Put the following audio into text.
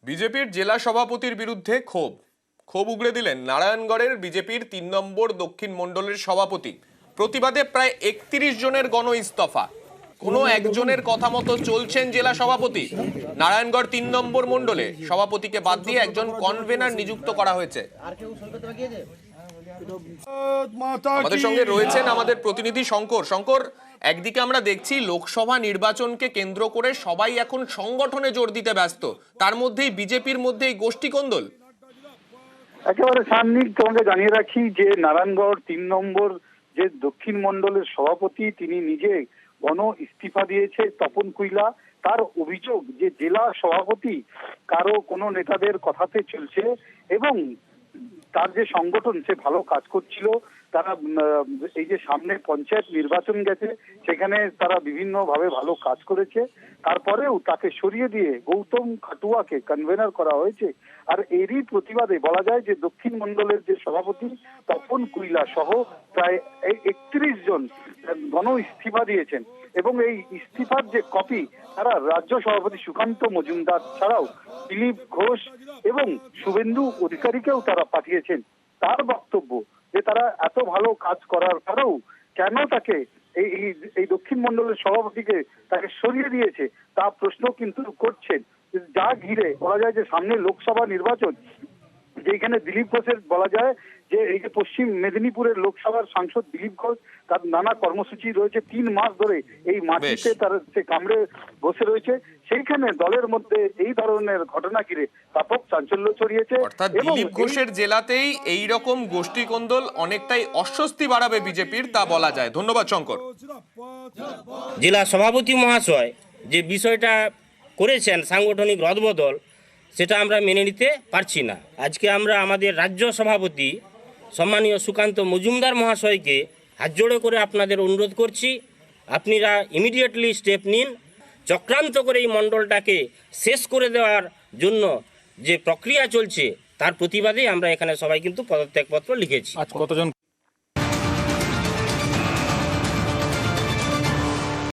বিজেপির জেলা সভাপতির বিরুদ্ধে ক্ষোভ উগড়ে দিলেন নারায়ণগড়ের বিজেপির ৩ নম্বর দক্ষিণ মণ্ডলের সভাপতি। প্রতিবাদে প্রায় ৩১ জনের গণ ইস্তফা। কোনো একজনের কথা মতো চলছেন জেলা সভাপতি। নারায়ণগড় ৩ নম্বর মণ্ডলে সভাপতিকে বাদ দিয়ে একজন কনভেনার নিযুক্ত করা হয়েছে। আমাদের সঙ্গে রয়েছেন আমাদের প্রতিনিধি শঙ্কর। একদিকে আমরা দেখছি লোকসভা নির্বাচনকে কেন্দ্র করে সবাই এখন সংগঠনে জোর দিতে ব্যস্ত, তার মধ্যেই বিজেপির মধ্যে গোষ্ঠী কোন্দল। একেবারে সান্নিক তোমাকে জানিয়ে রাখি যে নারায়ণগড় ৩ নম্বর যে দক্ষিণ মণ্ডলের সভাপতি তিনি নিজে গণ ইস্তিফা দিয়েছে তপন কুইলা। তার অভিযোগ যে জেলা সভাপতি কারো কোনো নেতাদের কথাতে চলছে এবং তার যে সংগঠন সে ভালো কাজ করছিল। তারা এই যে সামনে পঞ্চায়েত নির্বাচন গেছে সেখানে তারা বিভিন্ন ভাবে ভালো কাজ করেছে, তারপরেও তাকে সরিয়ে দিয়ে গৌতম খাটুয়াকে কনভেনার করা হয়েছে। আর এরই প্রতিবাদে বলা যায় যে দক্ষিণ মণ্ডলের যে সভাপতি তপন কুইলা সহ প্রায় ৩১ জন গণ ইস্তিফা দিয়েছেন এবং এই ইস্তিফার যে কপি তারা রাজ্য সভাপতি সুকান্ত মজুমদার ছাড়াও দিলীপ ঘোষ এবং শুভেন্দু অধিকারীকেও তারা পাঠিয়েছেন। তার বক্তব্য যে তারা এত ভালো কাজ করার পরেও কেন তাকে এই দক্ষিণ মণ্ডলের সভাপতিকে তাকে সরিয়ে দিয়েছে তা প্রশ্ন কিন্তু করছেন। যা ঘিরে বলা যায় যে সামনে লোকসভা নির্বাচন, যেখানে দিলীপ ঘোষের বলা যায় যে এই যে পশ্চিম মেদিনীপুরের লোকসভার সাংসদ দিলীপ ঘোষ তার নানা কর্মসূচি রয়েছে, ৩ মাস ধরে এই মাটিতে তার সে কামড়ে বসে রয়েছে। সেইখানে দলের মধ্যে এই ধরনের ঘটনা ঘিরে ব্যাপক চাঞ্চল্য ছড়িয়েছে। অর্থাৎ দিলীপ ঘোষের জেলাতেই এই রকম গোষ্ঠী কোন্দল অনেকটাই অস্বস্তি বাড়াবে বিজেপির, তা বলা যায়। ধন্যবাদ শঙ্কর। জেলা সভাপতি মহাশয় যে বিষয়টা করেছেন সাংগঠনিক রদবদল, সেটা আমরা মেনে নিতে পারছি না। আজকে আমরা আমাদের রাজ্য সভাপতি সম্মানীয় সুকান্ত মজুমদার মহাশয়কে হাত জোড়ে করে আপনাদের অনুরোধ করছি, আপনারা ইমিডিয়েটলি স্টেপ নিন। চক্রান্ত করে এই মণ্ডলটাকে শেষ করে দেওয়ার জন্য যে প্রক্রিয়া চলছে তার প্রতিবাদে আমরা এখানে সবাই কিন্তু পদত্যাগপত্র লিখেছি। আজ কতজন